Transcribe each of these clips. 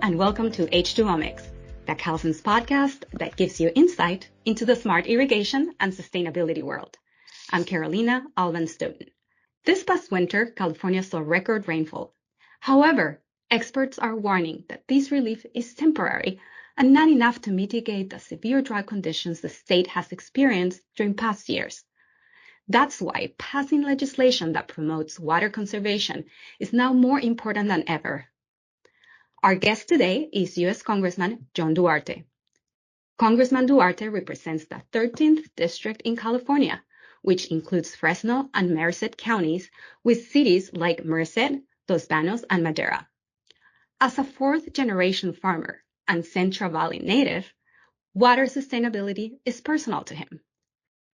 and welcome to H2OMICS, the Calsense podcast that gives you insight into the smart irrigation and sustainability world. I'm Carolina Alban-Stoughton. This past winter, California saw record rainfall. However, experts are warning that this relief is temporary and not enough to mitigate the severe drought conditions the state has experienced during past years. That's why passing legislation that promotes water conservation is now more important than ever. Our guest today is U.S. Congressman John Duarte. Congressman Duarte represents the 13th District in California, which includes Fresno and Merced counties, with cities like Merced, Los Banos, and Madera. As a fourth-generation farmer and Central Valley native, water sustainability is personal to him.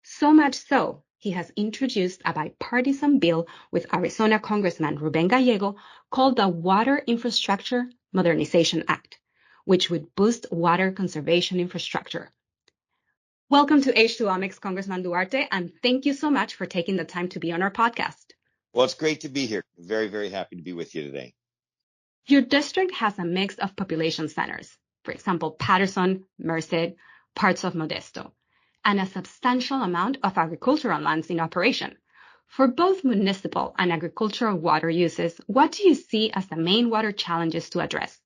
So much so, he has introduced a bipartisan bill with Arizona Congressman Ruben Gallego called the Water Infrastructure Modernization Act, which would boost water conservation infrastructure. Welcome to H2OMICS, Congressman Duarte, and thank you so much for taking the time to be on our podcast. Well, it's great to be here. Very, very happy to be with you today. Your district has a mix of population centers, for example, Patterson, Merced, parts of Modesto, and a substantial amount of agricultural lands in operation. For both municipal and agricultural water uses, what do you see as the main water challenges to address?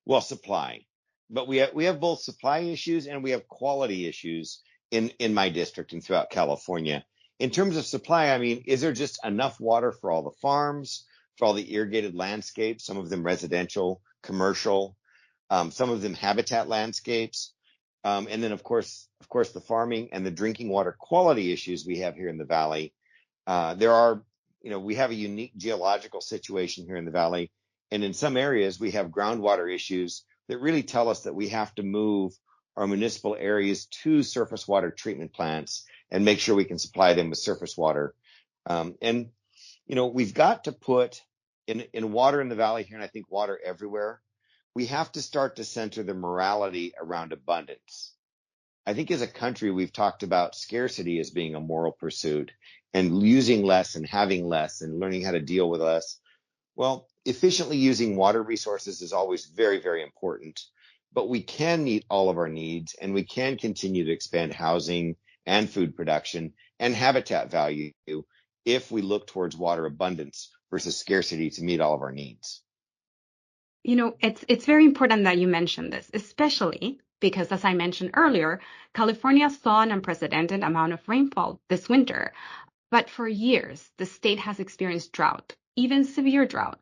Well, supply. But we have both supply issues and we have quality issues in my district and throughout California. In terms of supply, I mean, is there just enough water for all the farms, for all the irrigated landscapes, some of them residential, commercial, some of them habitat landscapes? And then, of course, the farming and the drinking water quality issues we have here in the Valley. We have a unique geological situation here in the Valley. And in some areas, we have groundwater issues that really tell us that we have to move our municipal areas to surface water treatment plants and make sure we can supply them with surface water. We've got to put in water in the Valley here, and I think water everywhere, we have to start to center the morality around abundance. I think as a country, we've talked about scarcity as being a moral pursuit and using less and having less and learning how to deal with less. Well, efficiently using water resources is always very, very important, but we can meet all of our needs and we can continue to expand housing and food production and habitat value if we look towards water abundance versus scarcity to meet all of our needs. You know, it's very important that you mention this, especially because, as I mentioned earlier, California saw an unprecedented amount of rainfall this winter. But for years, the state has experienced drought, even severe drought.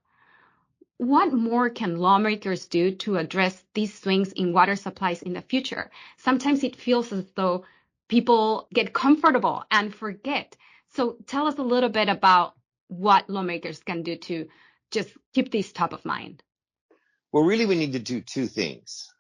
What more can lawmakers do to address these swings in water supplies in the future? Sometimes it feels as though people get comfortable and forget. So tell us a little bit about what lawmakers can do to just keep this top of mind. Well, really, we need to do two things.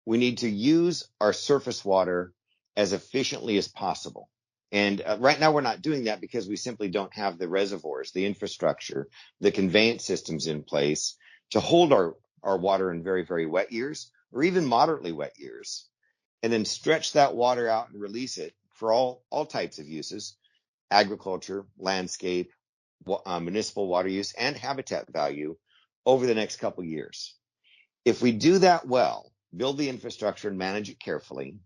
We need to use our surface water as efficiently as possible. And right now, we're not doing that because we simply don't have the reservoirs, the infrastructure, the conveyance systems in place to hold our water in very, very wet years or even moderately wet years, and then stretch that water out and release it for all types of uses, agriculture, landscape, municipal water use, and habitat value over the next couple years. If we do that well, build the infrastructure and manage it carefully,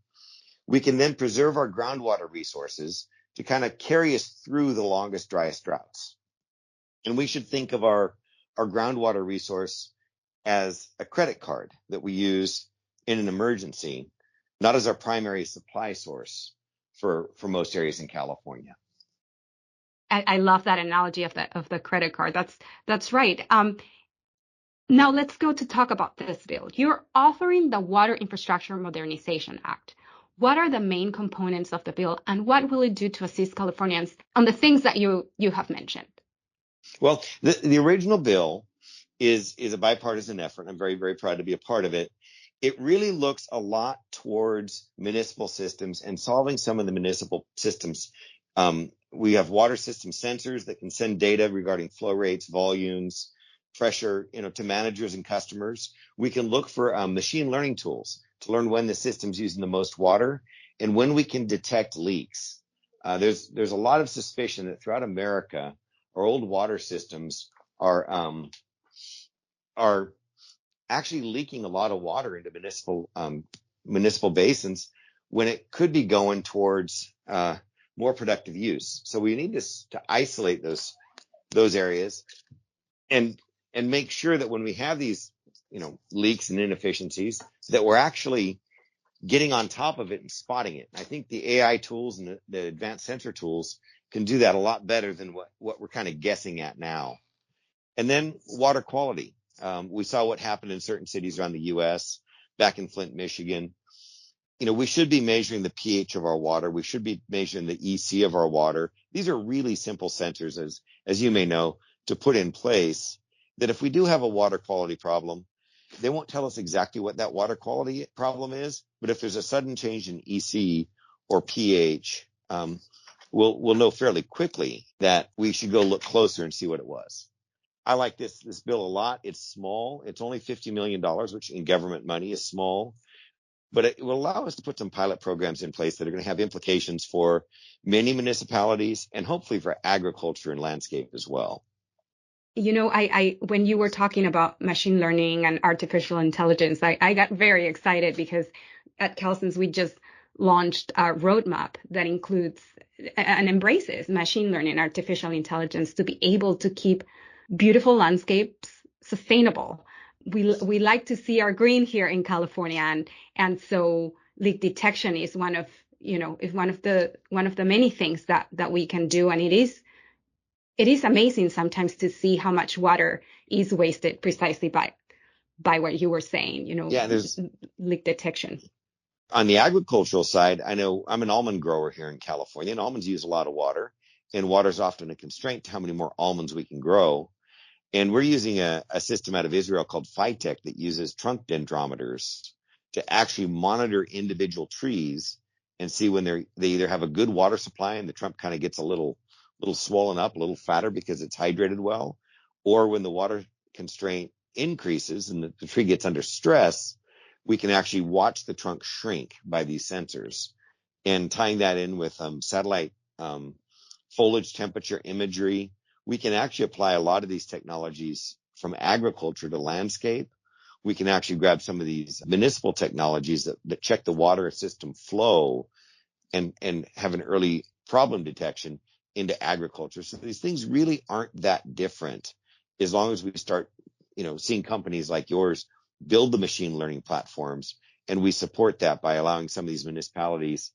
we can then preserve our groundwater resources to kind of carry us through the longest, driest droughts. And we should think of our groundwater resource as a credit card that we use in an emergency, not as our primary supply source for most areas in California. I love that analogy of the credit card. That's right. Now let's go to talk about this bill. You're authoring the Water Infrastructure Modernization Act. What are the main components of the bill, and what will it do to assist Californians on the things that you have mentioned? Well, the original bill is a bipartisan effort. I'm very, very proud to be a part of it. It really looks a lot towards municipal systems and solving some of the municipal systems. We have water system sensors that can send data regarding flow rates, volumes, pressure, to managers and customers. We can look for machine learning tools to learn when the system's using the most water and when we can detect leaks. There's a lot of suspicion that throughout America, our old water systems are actually leaking a lot of water into municipal basins when it could be going towards more productive use. So we need to isolate those areas and make sure that when we have these leaks and inefficiencies, that we're actually getting on top of it and spotting it. I think the AI tools and the advanced sensor tools can do that a lot better than what we're kind of guessing at now. And then water quality. We saw what happened in certain cities around the U.S. back in Flint, Michigan. We should be measuring the pH of our water. We should be measuring the EC of our water. These are really simple sensors, as you may know, to put in place that if we do have a water quality problem, they won't tell us exactly what that water quality problem is, but if there's a sudden change in EC or pH, we'll know fairly quickly that we should go look closer and see what it was. I like this bill a lot. It's small. It's only $50 million, which in government money is small, but it will allow us to put some pilot programs in place that are going to have implications for many municipalities and hopefully for agriculture and landscape as well. I when you were talking about machine learning and artificial intelligence, I got very excited because at Calsense, we just launched a roadmap that includes and embraces machine learning, artificial intelligence to be able to keep beautiful landscapes sustainable. We like to see our green here in California, and so leak detection is one of the many things that we can do, and it is amazing sometimes to see how much water is wasted precisely by what you were saying, there's leak detection. On the agricultural side, I know I'm an almond grower here in California, and almonds use a lot of water, and water is often a constraint to how many more almonds we can grow. And we're using a system out of Israel called Phytech that uses trunk dendrometers to actually monitor individual trees and see when they either have a good water supply and the trunk kind of gets a little swollen up, a little fatter because it's hydrated well, or when the water constraint increases and the tree gets under stress, we can actually watch the trunk shrink by these sensors. And tying that in with satellite foliage temperature imagery, we can actually apply a lot of these technologies from agriculture to landscape. We can actually grab some of these municipal technologies that check the water system flow and have an early problem detection into agriculture. So these things really aren't that different as long as we start, seeing companies like yours build the machine learning platforms, and we support that by allowing some of these municipalities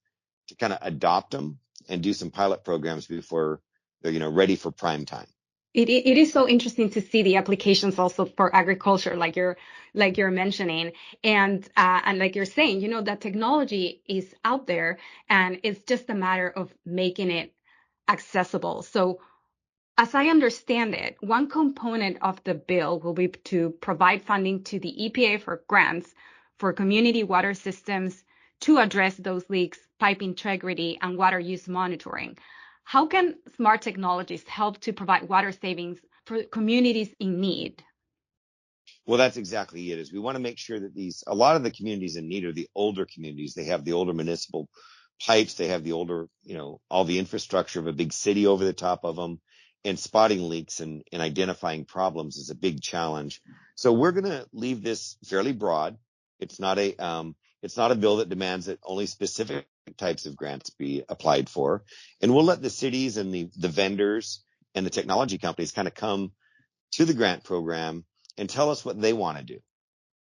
to kind of adopt them and do some pilot programs before they're, ready for prime time. It is so interesting to see the applications also for agriculture, like you're mentioning, and like you're saying, that technology is out there, and it's just a matter of making it accessible. So, as I understand it, one component of the bill will be to provide funding to the EPA for grants for community water systems to address those leaks, pipe integrity, and water use monitoring. How can smart technologies help to provide water savings for communities in need? Well, that's exactly it. Is we want to make sure that a lot of the communities in need are the older communities. They have the older municipal pipes. They have the older, all the infrastructure of a big city over the top of them, and spotting leaks and identifying problems is a big challenge. So we're going to leave this fairly broad. It's not a bill that demands that only specific types of grants be applied for. And we'll let the cities and the vendors and the technology companies kind of come to the grant program and tell us what they want to do.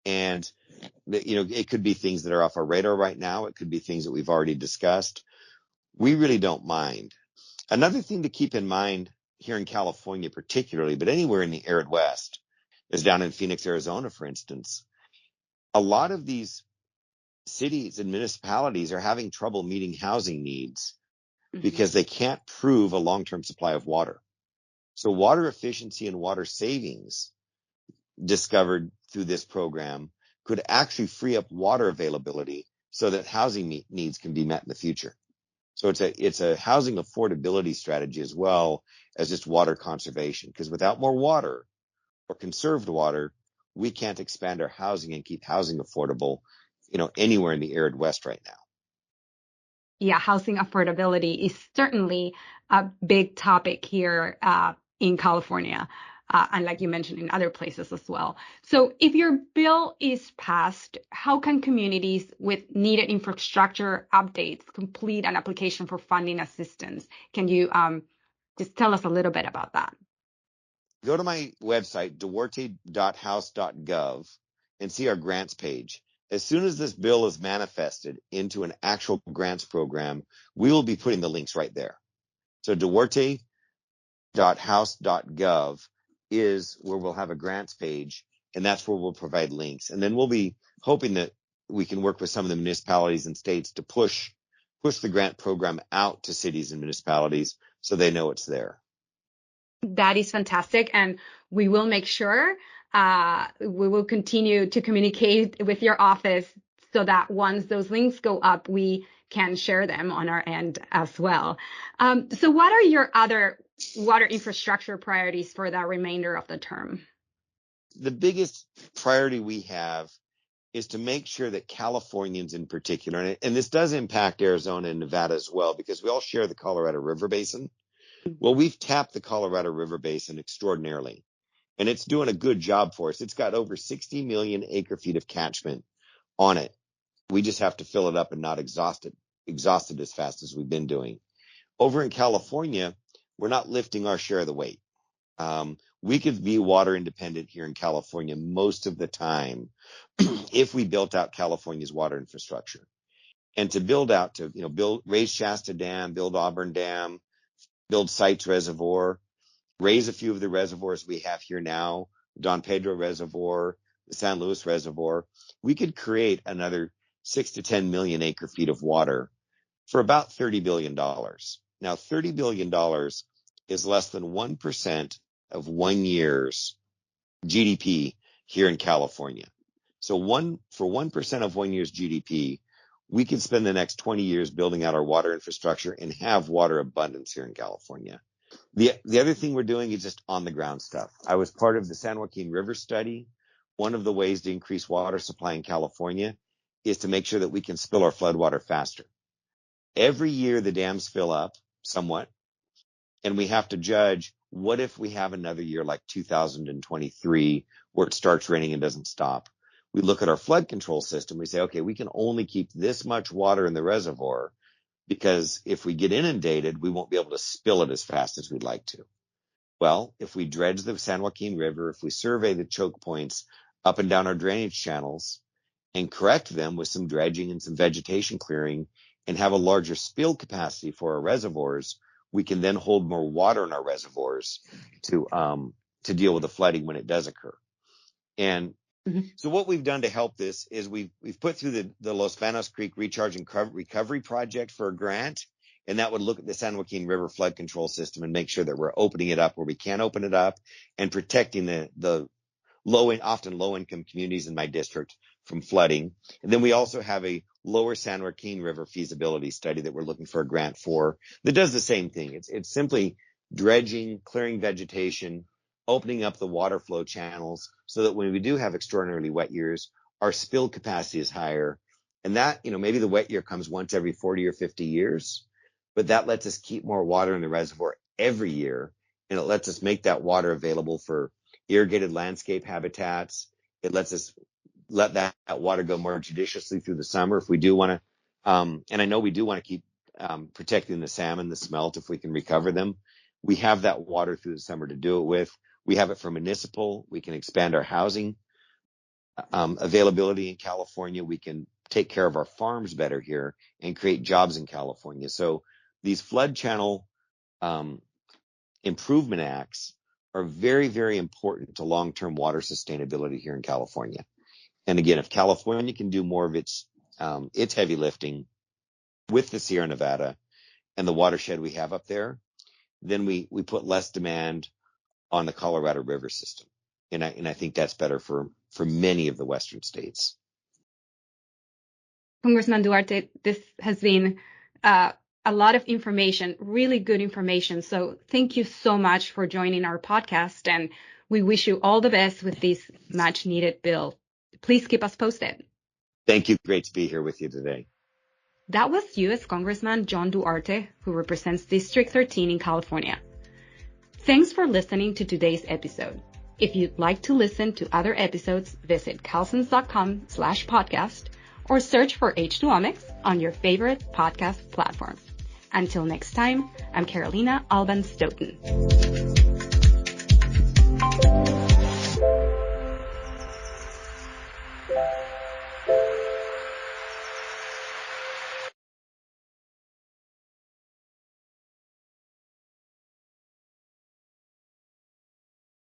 And, it could be things that are off our radar right now. It could be things that we've already discussed. We really don't mind. Another thing to keep in mind here in California particularly, but anywhere in the arid West, is down in Phoenix, Arizona, for instance. A lot of these cities and municipalities are having trouble meeting housing needs because they can't prove a long-term supply of water. So water efficiency and water savings discovered through this program could actually free up water availability so that housing needs can be met in the future. So it's a housing affordability strategy as well as just water conservation, because without more water or conserved water, we can't expand our housing and keep housing affordable, anywhere in the arid West right now. Yeah, housing affordability is certainly a big topic here in California. and like you mentioned, in other places as well. So if your bill is passed, how can communities with needed infrastructure updates complete an application for funding assistance? Can you just tell us a little bit about that? Go to my website, duarte.house.gov, and see our grants page. As soon as this bill is manifested into an actual grants program, we will be putting the links right there. So duarte.house.gov is where we'll have a grants page, and that's where we'll provide links. And then we'll be hoping that we can work with some of the municipalities and states to push the grant program out to cities and municipalities so they know it's there. That is fantastic. And we will make sure we will continue to communicate with your office so that once those links go up, we can share them on our end as well. So what are your other water infrastructure priorities for the remainder of the term? The biggest priority we have is to make sure that Californians in particular, and this does impact Arizona and Nevada as well, because we all share the Colorado River Basin. Well, we've tapped the Colorado River Basin extraordinarily, and it's doing a good job for us. It's got over 60 million acre feet of catchment on it. We just have to fill it up and not exhaust it as fast as we've been doing. Over in California, we're not lifting our share of the weight. We could be water independent here in California most of the time if we built out California's water infrastructure. And to build out to, raise Shasta Dam, build Auburn Dam, build Sites Reservoir, raise a few of the reservoirs we have here now, Don Pedro Reservoir, the San Luis Reservoir, we could create another 6 to 10 million acre feet of water for about $30 billion. Now, $30 billion is less than 1% of 1 year's GDP here in California. So for 1% of 1 year's GDP, we could spend the next 20 years building out our water infrastructure and have water abundance here in California. The other thing we're doing is just on the ground stuff. I was part of the San Joaquin River study. One of the ways to increase water supply in California is to make sure that we can spill our floodwater faster. Every year the dams fill up somewhat, and we have to judge, what if we have another year like 2023 where it starts raining and doesn't stop? We look at our flood control system. We say, okay, we can only keep this much water in the reservoir, because if we get inundated, we won't be able to spill it as fast as we'd like to. Well, if we dredge the San Joaquin River, if we survey the choke points up and down our drainage channels and correct them with some dredging and some vegetation clearing and have a larger spill capacity for our reservoirs, we can then hold more water in our reservoirs to deal with the flooding when it does occur. And so what we've done to help this is we've put through the Los Banos Creek Recharge and Recovery Project for a grant, and that would look at the San Joaquin River flood control system and make sure that we're opening it up where we can open it up and protecting the often low-income communities in my district from flooding. And then we also have a lower San Joaquin River feasibility study that we're looking for a grant for that does the same thing. It's simply dredging, clearing vegetation, opening up the water flow channels so that when we do have extraordinarily wet years, our spill capacity is higher. And that, maybe the wet year comes once every 40 or 50 years, but that lets us keep more water in the reservoir every year. And it lets us make that water available for irrigated landscape habitats. It lets us let that water go more judiciously through the summer if we do want to. And I know we do want to keep protecting the salmon, the smelt, if we can recover them. We have that water through the summer to do it with. We have it for municipal. We can expand our housing availability in California. We can take care of our farms better here and create jobs in California. So these flood channel improvement acts are very, very important to long-term water sustainability here in California. And again, if California can do more of its heavy lifting with the Sierra Nevada and the watershed we have up there, then we put less demand on the Colorado River system. And I think that's better for many of the Western states. Congressman Duarte, this has been a lot of information, really good information. So thank you so much for joining our podcast, and we wish you all the best with this much needed bill. Please keep us posted. Thank you. Great to be here with you today. That was U.S. Congressman John Duarte, who represents District 13 in California. Thanks for listening to today's episode. If you'd like to listen to other episodes, visit calsense.com/podcast or search for H2OMICS on your favorite podcast platform. Until next time, I'm Carolina Alban Stoughton.